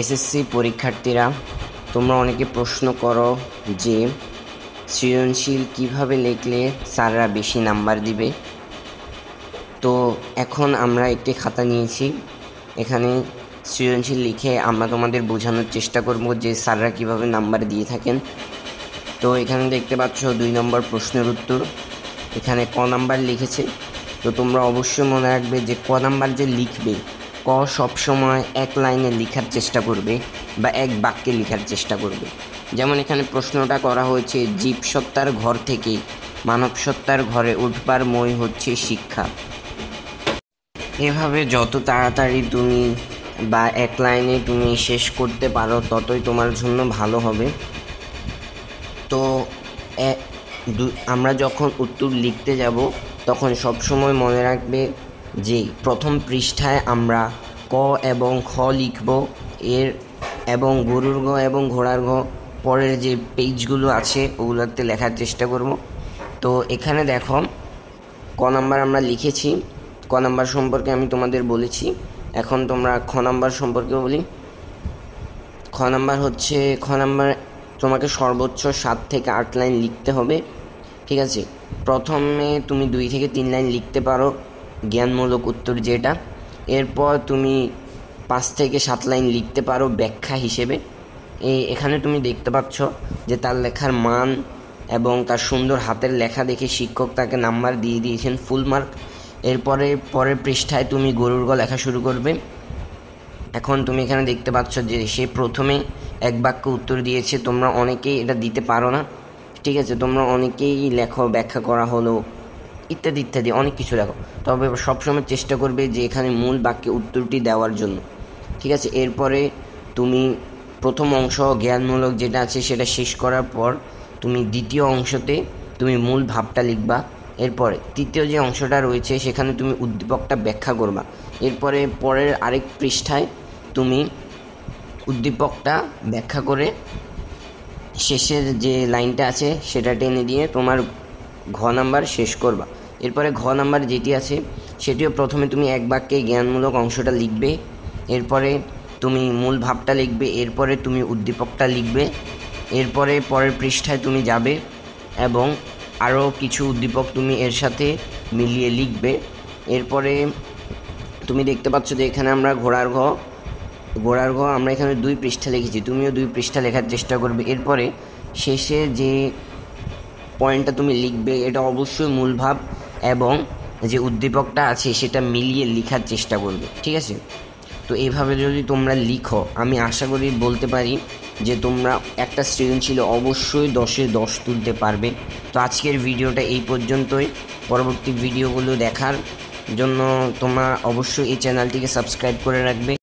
SSC পরীক্ষার্থীরা, তোমরা অনেকে প্রশ্ন করো যে সৃজনশীল কিভাবে লিখলে স্যাররা বেশি নাম্বার দিবে। তো এখন আমরা একটি খাতা নিয়েছি, এখানে সৃজনশীল লিখে আমরা তোমাদের বোঝানোর চেষ্টা করব যে স্যাররা কিভাবে নাম্বার দিয়ে থাকেন। তো এখানে দেখতে পাচ্ছ 2 নম্বর প্রশ্নের উত্তর, এখানে ক নাম্বার লিখেছে। তো তোমরা অবশ্যই মনে রাখবে যে ক নাম্বার যে লিখবে, ক সবসময় এক লাইনে লেখার চেষ্টা করবে বা এক বাক্যে লেখার চেষ্টা করবে। যেমন এখানে প্রশ্নটা করা হয়েছে, জীবসত্তার ঘর থেকে মানবসত্তার ঘরে উঠবার মই হচ্ছে শিক্ষা। এভাবে যত তাড়াতাড়ি তুমি বা এক লাইনে তুমি শেষ করতে পারো ততই তোমার জন্য ভালো হবে। তো আমরা যখন উত্তর লিখতে যাব তখন সবসময় মনে রাখবে যে প্রথম পৃষ্ঠায় আমরা ক এবং খ লিখব, এবং গরুর ঘ এবং ঘোড়ার ঘ পরের যে পেজগুলো আছে ওগুলোতে লেখার চেষ্টা করব। তো এখানে দেখো ক নাম্বার আমরা লিখেছি, ক নাম্বার সম্পর্কে আমি তোমাদের বলেছি। এখন তোমরা খ নাম্বার সম্পর্কে বলি। খ নাম্বার তোমাকে সর্বোচ্চ 7 থেকে 8 লাইন লিখতে হবে, ঠিক আছে। প্রথমে তুমি 2 থেকে 3 লাইন লিখতে পারো জ্ঞানমূলক উত্তর যেটা, এরপর তুমি 5 থেকে 7 লাইন লিখতে পারো ব্যাখ্যা হিসেবে। এখানে তুমি দেখতে পাচ্ছ যে তার লেখার মান এবং তার সুন্দর হাতের লেখা দেখে শিক্ষক তাকে নাম্বার দিয়ে দিয়েছেন ফুল মার্ক। এরপরে পরের পৃষ্ঠায় তুমি গরুর গ লেখা শুরু করবে। এখন তুমি এখানে দেখতে পাচ্ছ যে সে প্রথমে এক বাক্য উত্তর দিয়েছে। তোমরা অনেকেই এটা দিতে পারো না, ঠিক আছে। তোমরা অনেকেই লেখো ব্যাখ্যা করা হলো ইত্যাদি ইত্যাদি অনেক কিছু লেখো, তবে সবসময় চেষ্টা করবে যে এখানে মূল বাক্যে উত্তরটি দেওয়ার জন্য, ঠিক আছে। এরপরে তুমি প্রথম অংশ জ্ঞানমূলক যেটা আছে সেটা শেষ করার পর তুমি দ্বিতীয় অংশতে তুমি মূল ভাবটা লিখবা। এরপরে তৃতীয় যে অংশটা রয়েছে সেখানে তুমি উদ্দীপকটা ব্যাখ্যা করবা। এরপরে পরের আরেক পৃষ্ঠায় তুমি উদ্দীপকটা ব্যাখ্যা করে শেষের যে লাইনটা আছে সেটা টেনে দিয়ে তোমার ঘ নাম্বার শেষ করবা। এরপরে ঘ নাম্বার যেটি আছে সেটিও প্রথমে তুমি এক বাক্যে জ্ঞানমূলক অংশটা লিখবে, এরপরে তুমি মূল ভাবটা লিখবে, এরপরে তুমি উদ্দীপকটা লিখবে, এরপরে পরের পৃষ্ঠায় তুমি যাবে এবং আরও কিছু উদ্দীপক তুমি এর সাথে মিলিয়ে লিখবে। এরপরে তুমি দেখতে পাচ্ছ যে এখানে আমরা ঘোড়ার ঘ আমরা এখানে 2 পৃষ্ঠা লিখেছি, তুমিও 2 পৃষ্ঠা লেখার চেষ্টা করবে। এরপরে শেষে যে পয়েন্টটা তুমি লিখবে এটা অবশ্যই মূল ভাব এবং যে উদ্দীপকটা আছে সেটা মিলিয়ে লেখার চেষ্টা করবে, ঠিক আছে। তো এইভাবে যদি তোমরা লিখো আমি আশা করি বলতে পারি যে তোমরা একটা সৃজনশীল অবশ্যই 10-এ 10 তুলতে পারবে। তো আজকের ভিডিওটা এই পর্যন্তই। পরবর্তী ভিডিওগুলো দেখার জন্য তোমরা অবশ্যই এই চ্যানেলটিকে সাবস্ক্রাইব করে রাখবে।